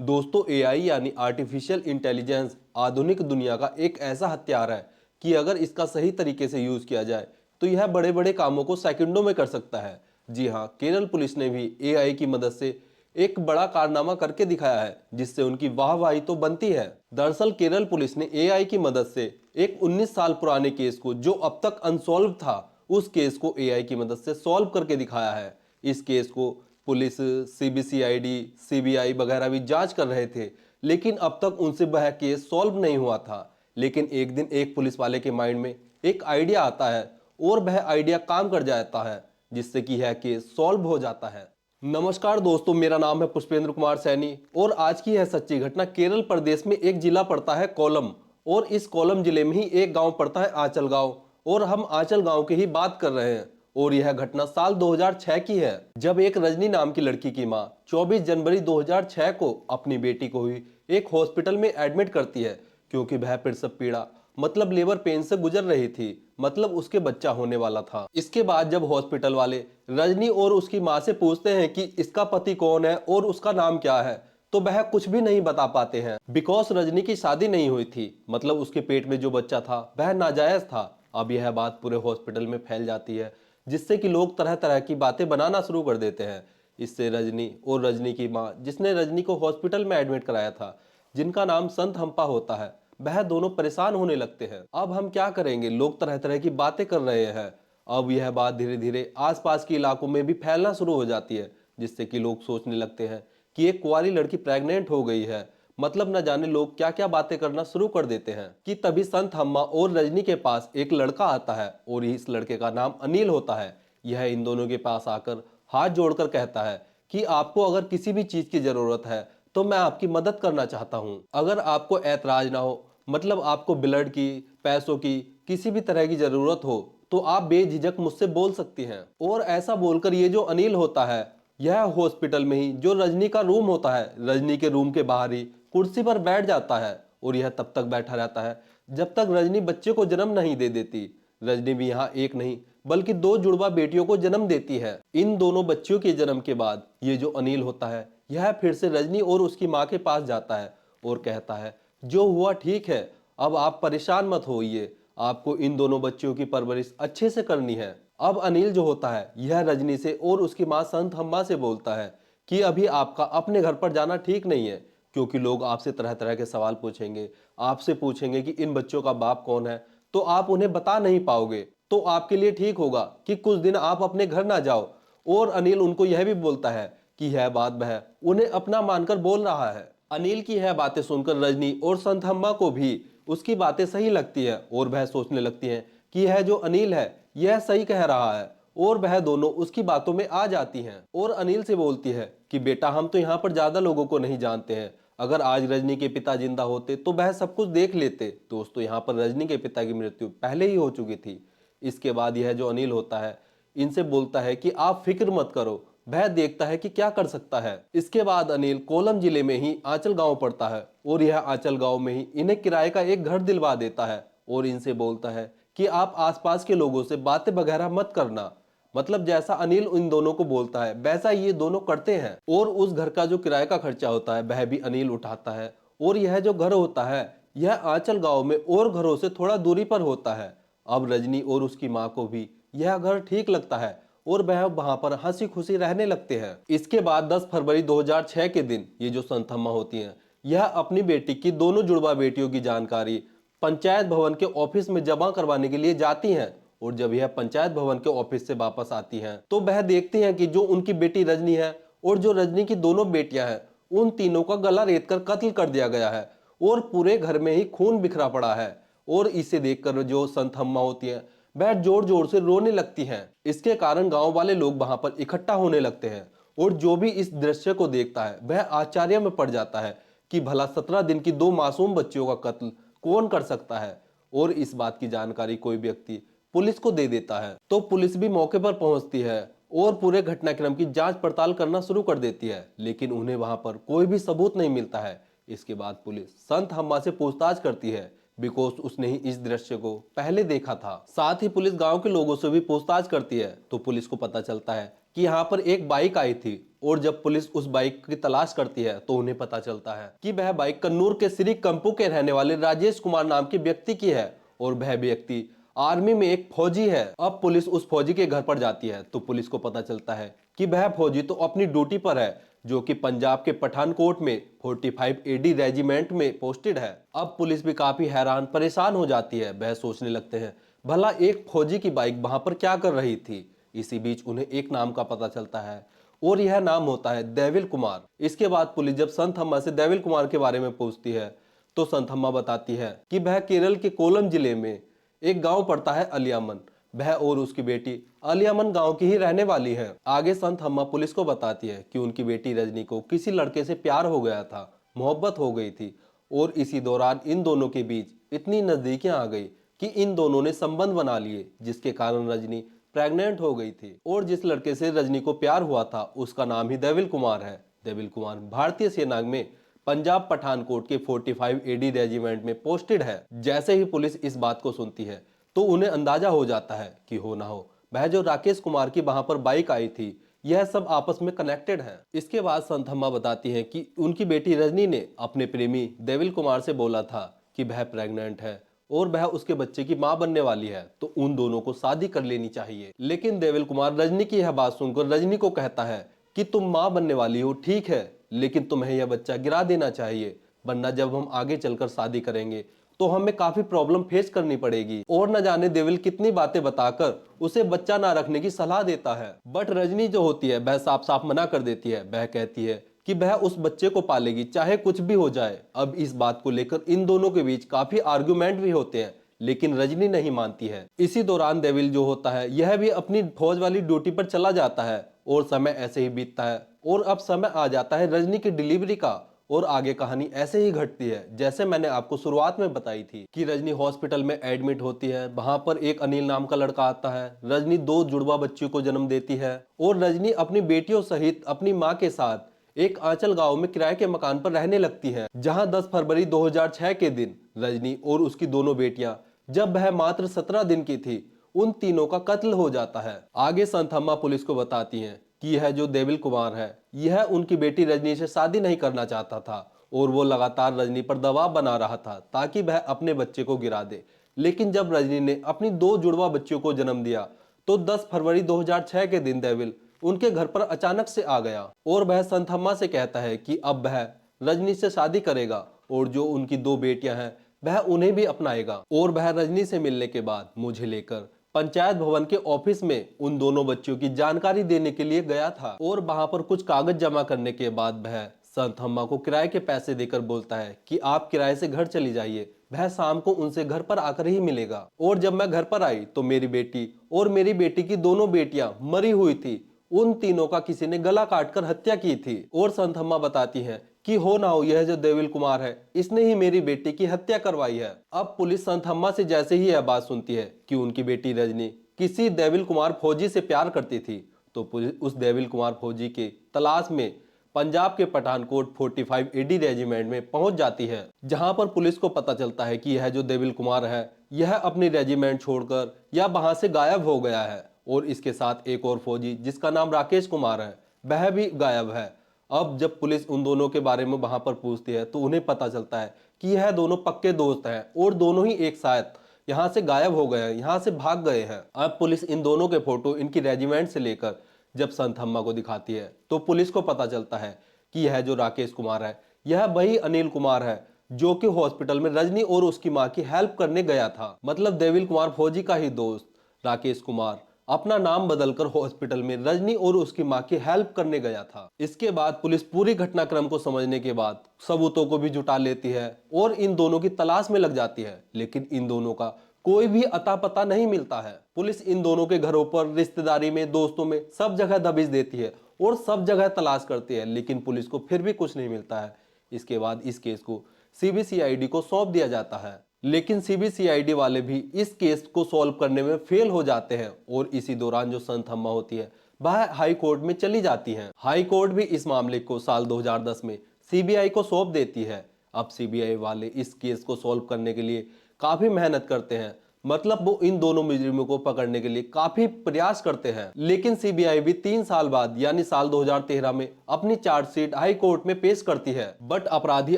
दोस्तों एआई यानी artificial intelligence आधुनिक दुनिया का एक ऐसा हथियार है कि अगर इसका सही तरीके से यूज किया जाए तो यह बड़े बड़े कामों को सेकंडों में कर सकता है। जी हाँ, केरल पुलिस ने भी एआई की मदद से एक बड़ा कारनामा करके दिखाया है जिससे उनकी वाहवाही तो बनती है। दरअसल केरल पुलिस ने एआई की मदद से एक 19 साल पुराने केस को जो अब तक अनसॉल्व था उस केस को एआई की मदद से सॉल्व करके दिखाया है। इस केस को पुलिस, सीबीसीआईडी, सीबीआई वगैरह भी जांच कर रहे थे, लेकिन अब तक उनसे वह केस सॉल्व नहीं हुआ था। लेकिन एक दिन एक पुलिस वाले के माइंड में एक आइडिया आता है और वह आइडिया काम कर जाता है जिससे कि यह केस सॉल्व हो जाता है। नमस्कार दोस्तों, मेरा नाम है पुष्पेंद्र कुमार सैनी और आज की यह सच्ची घटना केरल प्रदेश में एक जिला पड़ता है कोलम, और इस कोलम जिले में ही एक गांव पड़ता है आंचल गांव, और हम आंचल गांव की ही बात कर रहे हैं। और यह घटना साल 2006 की है, जब एक रजनी नाम की लड़की की मां 24 जनवरी 2006 को अपनी बेटी को ही एक हॉस्पिटल में एडमिट करती है क्योंकि वह प्रसव पीड़ा मतलब लेबर पेन से गुजर रही थी, मतलब उसके बच्चा होने वाला था। इसके बाद जब हॉस्पिटल वाले रजनी और उसकी मां से पूछते हैं कि इसका पति कौन है और उसका नाम क्या है, तो वह कुछ भी नहीं बता पाते हैं बिकॉज रजनी की शादी नहीं हुई थी, मतलब उसके पेट में जो बच्चा था वह नाजायज था। अब यह बात पूरे हॉस्पिटल में फैल जाती है जिससे कि लोग तरह तरह की बातें बनाना शुरू कर देते हैं। इससे रजनी और रजनी की मां जिसने रजनी को हॉस्पिटल में एडमिट कराया था, जिनका नाम संत हम्पा होता है, वह दोनों परेशान होने लगते हैं। अब हम क्या करेंगे, लोग तरह तरह की बातें कर रहे हैं। अब यह बात धीरे धीरे आसपास के इलाकों में भी फैलना शुरू हो जाती है जिससे कि लोग सोचने लगते हैं कि एक कुंवारी लड़की प्रेग्नेंट हो गई है, मतलब न जाने लोग क्या क्या बातें करना शुरू कर देते हैं। कि तभी संत हम्मा और रजनी के पास एक लड़का आता है और इस लड़के का नाम अनिल होता है। यह इन दोनों के पास आकर हाथ जोड़कर कहता है कि आपको अगर किसी भी चीज की जरूरत है तो मैं आपकी मदद करना चाहता हूं। अगर आपको ऐतराज ना हो, मतलब आपको ब्लड की, पैसों की, किसी भी तरह की जरूरत हो तो आप बेझिझक मुझसे बोल सकती हैं। और ऐसा बोलकर ये जो अनिल होता है यह हॉस्पिटल में ही जो रजनी का रूम होता है, रजनी के रूम के बाहर ही कुर्सी पर बैठ जाता है और यह तब तक बैठा रहता है जब तक रजनी बच्चे को जन्म नहीं दे देती। रजनी भी यहाँ एक नहीं बल्कि दो जुड़वा बेटियों को जन्म देती है। इन दोनों बच्चियों के जन्म के बाद ये जो अनिल होता है यह फिर से रजनी और उसकी माँ के पास जाता है और कहता है जो हुआ ठीक है, अब आप परेशान मत होइए, आपको इन दोनों बच्चियों की परवरिश अच्छे से करनी है। अब अनिल जो होता है यह रजनी से और उसकी माँ संत हम्मा से बोलता है कि अभी आपका अपने घर पर जाना ठीक नहीं है क्योंकि लोग आपसे तरह तरह के सवाल पूछेंगे, आपसे पूछेंगे कि इन बच्चों का बाप कौन है, तो आप उन्हें बता नहीं पाओगे। तो आपके लिए ठीक होगा कि कुछ दिन आप अपने घर ना जाओ। और अनिल उनको यह भी बोलता है कि यह बात वह उन्हें अपना मानकर बोल रहा है। अनिल की यह बातें सुनकर रजनी और संथम्मा को भी उसकी बातें सही लगती है और वह सोचने लगती हैं कि यह जो अनिल है यह सही कह रहा है, और वह दोनों उसकी बातों में आ जाती हैं और अनिल से बोलती है कि बेटा हम तो यहाँ पर ज्यादा लोगों को नहीं जानते हैं, अगर आज रजनी के पिता जिंदा होते तो वह सब कुछ देख लेते। दोस्तों यहाँ पर रजनी के पिता की मृत्यु पहले ही हो चुकी थी। इसके बाद यह जो अनिल होता है इनसे बोलता है कि आप फिक्र मत करो, वह देखता है कि क्या कर सकता है। इसके बाद अनिल कोलम जिले में ही आंचल गांव पड़ता है और यह आंचल गांव में ही इन्हें किराए का एक घर दिलवा देता है और इनसे बोलता है कि आप आसपास के लोगों से बातें वगैरह मत करना। मतलब जैसा अनिल इन दोनों को बोलता है वैसा ये दोनों करते हैं और उस घर का जो किराए का खर्चा होता है वह भी अनिल उठाता है। और यह जो घर होता है यह आंचल गांव में और घरों से थोड़ा दूरी पर होता है। अब रजनी और उसकी माँ को भी यह घर ठीक लगता है और वह वहां पर हंसी खुशी रहने लगते हैं। इसके बाद 10 फरवरी 2006 के दिन ये जो संथम्मा होती हैं यह अपनी बेटी की दोनों जुड़वा बेटियों की जानकारी पंचायत भवन के ऑफिस में जमा करवाने के लिए जाती हैं। और जब यह पंचायत भवन के ऑफिस से वापस आती हैं तो वह देखती हैं कि जो उनकी बेटी रजनी है और जो रजनी की दोनों बेटियां हैं उन तीनों का गला रेत कर कत्ल कर दिया गया है और पूरे घर में ही खून बिखरा पड़ा है। और इसे देखकर जो संथम्मा होती है वह जोर जोर से रोने लगती हैं। इसके कारण गांव वाले लोग वहां पर इकट्ठा होने लगते हैं और जो भी इस दृश्य को देखता है वह आश्चर्य में पड़ जाता है कि भला 17 दिन की दो मासूम बच्चियों का कत्ल कौन कर सकता है। और इस बात की जानकारी कोई व्यक्ति पुलिस को दे देता है तो पुलिस भी मौके पर पहुंचती है और पूरे घटनाक्रम की जांच पड़ताल करना शुरू कर देती है, लेकिन उन्हें वहां पर कोई भी सबूत नहीं मिलता है। इसके बाद पुलिस संत हम्मा से पूछताछ करती है बिकॉज उसने ही इस दृश्य को पहले देखा था। साथ ही पुलिस गांव के लोगों से भी पूछताछ करती है तो पुलिस को पता चलता है कि यहाँ पर एक बाइक आई थी और जब पुलिस उस बाइक की तलाश करती है तो उन्हें पता चलता है कि वह बाइक कन्नूर के श्री कंपू के रहने वाले राजेश कुमार नाम के व्यक्ति की है और वह व्यक्ति आर्मी में एक फौजी है। अब पुलिस उस फौजी के घर पर जाती है तो पुलिस को पता चलता है कि वह फौजी तो अपनी ड्यूटी पर है, जो कि पंजाब के पठानकोट में 45 एडी रेजिमेंट में पोस्टेड है। अब पुलिस भी काफी हैरान परेशान हो जाती है। वह सोचने लगते हैं भला एक फौजी की बाइक वहां पर क्या कर रही थी। इसी बीच उन्हें एक नाम का पता चलता है और यह नाम होता है देविल कुमार। इसके बाद पुलिस जब संत अम्मा से देविल कुमार के बारे में पूछती है तो संत अम्मा बताती है कि वह केरल के कोलम जिले में एक गांव पड़ता है अलियामन। वह और उसकी बेटी अलियामन गांव की ही रहने वाली है। आगे संत अम्मा पुलिस को बताती है कि उनकी बेटी रजनी को किसी लड़के से प्यार हो गया था, मोहब्बत हो गई थी और इसी दौरान इन दोनों के बीच इतनी नजदीकियां आ गई कि इन दोनों ने संबंध बना लिए, जिसके कारण रजनी प्रेग्नेंट हो गई थी। और जिस लड़के से रजनी को प्यार हुआ था उसका नाम ही देविल कुमार है। देविल कुमार भारतीय सेना में पंजाब पठानकोट के 45 एडी रेजिमेंट में पोस्टेड है। जैसे ही पुलिस इस बात को सुनती है तो उन्हें अंदाजा हो जाता है कि हो ना हो वह जो राकेश कुमार की वहां पर बाइक आई थी यह सब आपस में कनेक्टेड है। इसके बाद संथम्मा बताती है कि उनकी बेटी रजनी ने अपने प्रेमी देविल कुमार से बोला था कि वह प्रेग्नेंट है और वह उसके बच्चे की मां बनने वाली है, तो उन दोनों को शादी कर लेनी चाहिए। लेकिन देविल कुमार रजनी की यह बात सुनकर रजनी को कहता है कि तुम मां बनने वाली हो ठीक है, लेकिन तुम्हें यह बच्चा गिरा देना चाहिए, वरना जब हम आगे चलकर शादी करेंगे तो हमें काफी प्रॉब्लम फेस करनी पड़ेगी। और न जाने देविल कितनी बातें बताकर उसे बच्चा ना रखने की सलाह देता है। बट रजनी जो होती है वह साफ साफ मना कर देती है। वह कहती है कि वह उस बच्चे को पालेगी चाहे कुछ भी हो जाए। अब इस बात को लेकर इन दोनों के बीच काफी आर्ग्यूमेंट भी होते हैं, लेकिन रजनी नहीं मानती है। इसी दौरान देविल जो होता है यह भी अपनी फौज वाली ड्यूटी पर चला जाता है और समय ऐसे ही बीतता है और अब समय आ जाता है रजनी की डिलीवरी का। और आगे कहानी ऐसे ही घटती है जैसे मैंने आपको शुरुआत में बताई थी कि रजनी हॉस्पिटल में एडमिट होती है। वहां पर एक अनिल नाम का लड़का आता है। रजनी 2 जुड़वा बच्चियों को जन्म देती है और रजनी अपनी बेटियों सहित अपनी मां के साथ एक आंचल गांव में किराए के मकान पर रहने लगती है, जहां 10 फरवरी 2006 के दिन रजनी और उसकी दोनों बेटियां जब वह मात्र 17 दिन की थी उन तीनों का कत्ल हो जाता है। आगे संथम्मा पुलिस को बताती हैं कि यह जो देविल कुमार है यह उनकी बेटी रजनी से शादी नहीं करना चाहता था और वो लगातार रजनी पर दबाव बना रहा था ताकि वह अपने बच्चे को गिरा दे। लेकिन जब रजनी ने अपनी 2 जुड़वा बच्चियों को जन्म दिया तो 10 फरवरी 2006 के दिन देविल उनके घर पर अचानक से आ गया और वह संथम्मा से कहता है कि अब वह रजनी से शादी करेगा और जो उनकी 2 बेटियां हैं वह उन्हें भी अपनाएगा। और वह रजनी से मिलने के बाद मुझे लेकर पंचायत भवन के ऑफिस में उन दोनों बच्चियों की जानकारी देने के लिए गया था और वहां पर कुछ कागज जमा करने के बाद वह संथम्मा को किराए के पैसे देकर बोलता है कि आप किराए से घर चली जाइए, वह शाम को उनसे घर पर आकर ही मिलेगा। और जब मैं घर पर आई तो मेरी बेटी और मेरी बेटी की दोनों बेटियां मरी हुई थी। उन तीनों का किसी ने गला काटकर हत्या की थी। और संथम्मा बताती है कि हो ना हो यह जो देविल कुमार है इसने ही मेरी बेटी की हत्या करवाई है। अब पुलिस संथम्मा से जैसे ही यह बात सुनती है कि उनकी बेटी रजनी किसी देविल कुमार फौजी से प्यार करती थी तो पुलिस उस देविल कुमार फौजी के तलाश में पंजाब के पठानकोट 45 एडी रेजिमेंट में पहुंच जाती है, जहां पर पुलिस को पता चलता है कि यह जो देविल कुमार है यह अपनी रेजिमेंट छोड़कर या वहां से गायब हो गया है और इसके साथ एक और फौजी जिसका नाम राकेश कुमार है वह भी गायब है। अब जब पुलिस उन दोनों के बारे में वहां पर पूछती है तो उन्हें पता चलता है कि यह दोनों पक्के दोस्त हैं और दोनों ही एक साथ यहाँ से गायब हो गए हैं, यहाँ से भाग गए हैं। अब पुलिस इन दोनों के फोटो इनकी रेजिमेंट से लेकर जब संथम्मा को दिखाती है तो पुलिस को पता चलता है कि यह जो राकेश कुमार है यह वही अनिल कुमार है जो कि हॉस्पिटल में रजनी और उसकी मां की हेल्प करने गया था। मतलब देविल कुमार फौजी का ही दोस्त राकेश कुमार अपना नाम बदलकर हॉस्पिटल में रजनी और उसकी मां की हेल्प करने गया था। इसके बाद पुलिस पूरी घटनाक्रम को समझने के बाद सबूतों को भी जुटा लेती है और इन दोनों की तलाश में लग जाती है, लेकिन इन दोनों का कोई भी अता पता नहीं मिलता है। पुलिस इन दोनों के घरों पर, रिश्तेदारी में, दोस्तों में सब जगह दबिश देती है और सब जगह तलाश करती है, लेकिन पुलिस को फिर भी कुछ नहीं मिलता है। इसके बाद इस केस को सीबीसीआईडी को सौंप दिया जाता है, लेकिन सीबीसीआईडी वाले भी इस केस को सॉल्व करने में फेल हो जाते हैं और इसी दौरान जो संथम्मा होती है वह हाई कोर्ट में चली जाती हैं। हाई कोर्ट भी इस मामले को साल 2010 में सीबीआई को सौंप देती है। अब सीबीआई वाले इस केस को सॉल्व करने के लिए काफी मेहनत करते हैं, मतलब वो इन दोनों मुजरिमों को पकड़ने के लिए काफी प्रयास करते हैं। लेकिन सीबीआई भी 3 साल बाद यानी साल 2013 में अपनी चार्जशीट हाई कोर्ट में पेश करती है, बट अपराधी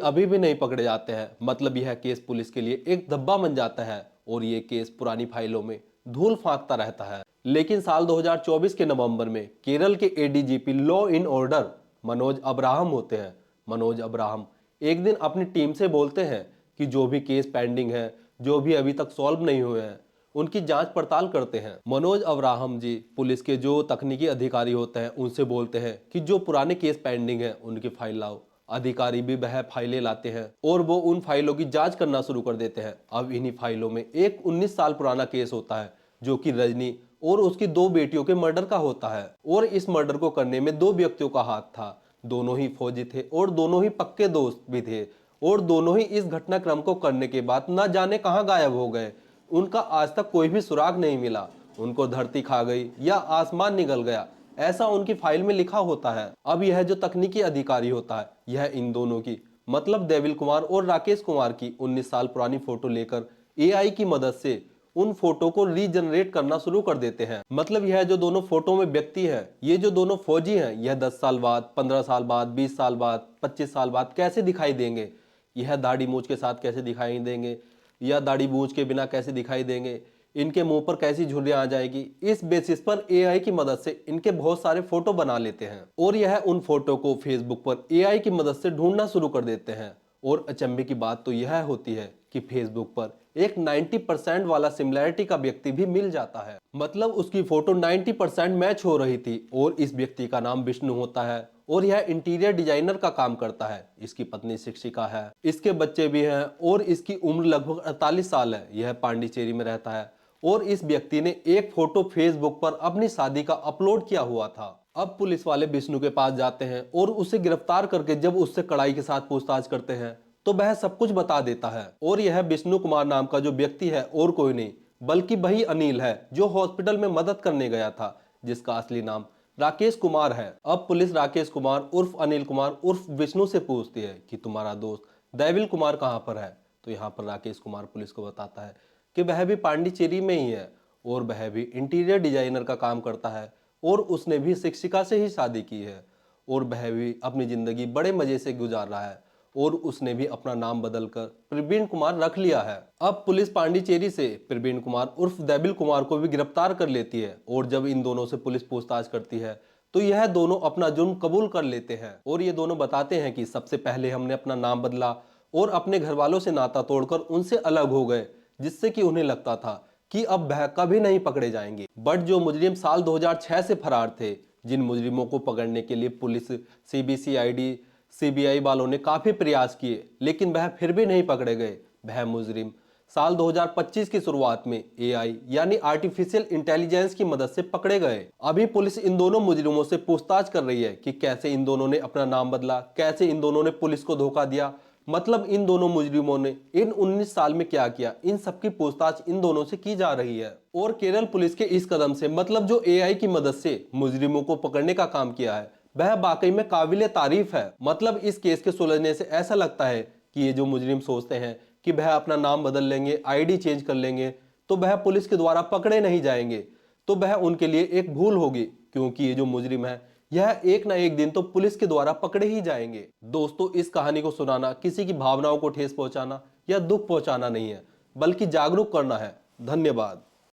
अभी भी नहीं पकड़े जाते हैं। मतलब यह केस पुलिस के लिए एक धब्बा बन जाता है और ये केस पुरानी फाइलों में धूल फांकता रहता है। लेकिन साल 2024 के नवंबर में केरल के ADGP law in order Manoj Abraham होते हैं। मनोज अब्राहम एक दिन अपनी टीम से बोलते हैं कि जो भी केस पेंडिंग है, जो भी अभी तक सॉल्व नहीं हुए हैं, उनकी जांच पड़ताल करते हैं। मनोज अब्राहम जी पुलिस के जो तकनीकी अधिकारी होते हैं उनसे बोलते हैं कि जो पुराने केस पेंडिंग है उनकी फाइल लाओ। अधिकारी भी वह फाइलें लाते हैं और वो उन फाइलों की जांच करना शुरू कर देते हैं। अब इन्हीं फाइलों में एक 19 साल पुराना केस होता है जो कि रजनी और उसकी 2 बेटियों के मर्डर का होता है। और इस मर्डर को करने में 2 व्यक्तियों का हाथ था। दोनों ही फौजी थे और दोनों ही पक्के दोस्त भी थे और दोनों ही इस घटनाक्रम को करने के बाद न जाने कहां गायब हो गए। उनका आज तक कोई भी सुराग नहीं मिला। उनको धरती खा गई या आसमान निगल गया, ऐसा उनकी फाइल में लिखा होता है। अब यह जो तकनीकी अधिकारी होता है यह इन दोनों की मतलब देविल कुमार और राकेश कुमार की 19 साल पुरानी फोटो लेकर एआई की मदद से उन फोटो को रीजनरेट करना शुरू कर देते हैं। मतलब यह जो दोनों फोटो में व्यक्ति हैं, ये जो दोनों फौजी हैं, यह 10 साल बाद, 15 साल बाद, 20 साल बाद, 25 साल बाद कैसे दिखाई देंगे, यह दाढ़ी मूंछ के साथ कैसे दिखाई देंगे या दाढ़ी मूंछ के बिना कैसे दिखाई देंगे, इनके मुंह पर कैसी झुर्रियां आ जाएगी, इस बेसिस पर एआई की मदद से इनके बहुत सारे फोटो बना लेते हैं और यह उन फोटो को फेसबुक पर एआई की मदद से ढूंढना शुरू कर देते हैं। और अचंभे की बात तो यह होती है कि फेसबुक पर एक 90% वाला सिमिलैरिटी का व्यक्ति भी मिल जाता है। मतलब उसकी फोटो 90% मैच हो रही थी और इस व्यक्ति का नाम विष्णु होता है और यह इंटीरियर डिजाइनर का काम करता है। इसकी पत्नी शिक्षिका है, इसके बच्चे भी हैं और इसकी उम्र लगभग 48 साल है। यह पांडिचेरी में रहता है और इस व्यक्ति ने एक फोटो फेसबुक पर अपनी शादी का अपलोड किया हुआ था। अब पुलिस वाले विष्णु के पास जाते हैं और उसे गिरफ्तार करके जब उससे कड़ाई के साथ पूछताछ करते हैं तो वह सब कुछ बता देता है। और यह विष्णु कुमार नाम का जो व्यक्ति है और कोई नहीं बल्कि वही अनिल है जो हॉस्पिटल में मदद करने गया था, जिसका असली नाम राकेश कुमार है। अब पुलिस राकेश कुमार उर्फ अनिल कुमार उर्फ विष्णु से पूछती है कि तुम्हारा दोस्त दैविल कुमार कहाँ पर है। तो यहाँ पर राकेश कुमार पुलिस को बताता है कि वह भी पांडिचेरी में ही है और वह भी इंटीरियर डिजाइनर का काम करता है और उसने भी शिक्षिका से ही शादी की है और वह भी अपनी जिंदगी बड़े मजे से गुजार रहा है और उसने भी अपना नाम बदलकर प्रवीण कुमार रख लिया है। अब पुलिस पांडिचेरी से प्रवीण कुमार उर्फ दैविल कुमार को भी गिरफ्तार कर लेती है और जब इन दोनों से पुलिस पूछताछ करती है तो यह दोनों अपना जुर्म कबूल कर लेते हैं और ये दोनों बताते हैं कि सबसे पहले हमने अपना नाम बदला और अपने घर वालों से नाता तोड़कर उनसे अलग हो गए, जिससे कि उन्हें लगता था कि अब वह कभी नहीं पकड़े जाएंगे। बट जो मुजरिम साल 2006 से फरार थे, जिन मुजरिमों को पकड़ने के लिए पुलिस, सीबीसीआईडी, सीबीआई वालों ने काफी प्रयास किए लेकिन वह फिर भी नहीं पकड़े गए, वह मुजरिम साल 2025 की शुरुआत में एआई यानी आर्टिफिशियल इंटेलिजेंस की मदद से पकड़े गए। अभी पुलिस इन दोनों मुजरिमों से पूछताछ कर रही है कि कैसे इन दोनों ने अपना नाम बदला, कैसे इन दोनों ने पुलिस को धोखा दिया, मतलब इन दोनों मुजरिमों ने इन 19 साल में क्या किया, इन सब की पूछताछ इन दोनों से की जा रही है। और केरल पुलिस के इस कदम से मतलब जो एआई की मदद से मुजरिमों को पकड़ने का काम किया है वह वाकई में काबिले तारीफ है। मतलब इस केस के सुलझने से ऐसा लगता है कि ये जो मुजरिम सोचते हैं कि वह अपना नाम बदल लेंगे, आईडी चेंज कर लेंगे तो वह पुलिस के द्वारा पकड़े नहीं जाएंगे, तो वह उनके लिए एक भूल होगी, क्योंकि ये जो मुजरिम है यह एक ना एक दिन तो पुलिस के द्वारा पकड़े ही जाएंगे। दोस्तों, इस कहानी को सुनाना किसी की भावनाओं को ठेस पहुंचाना या दुख पहुंचाना नहीं है, बल्कि जागरूक करना है। धन्यवाद।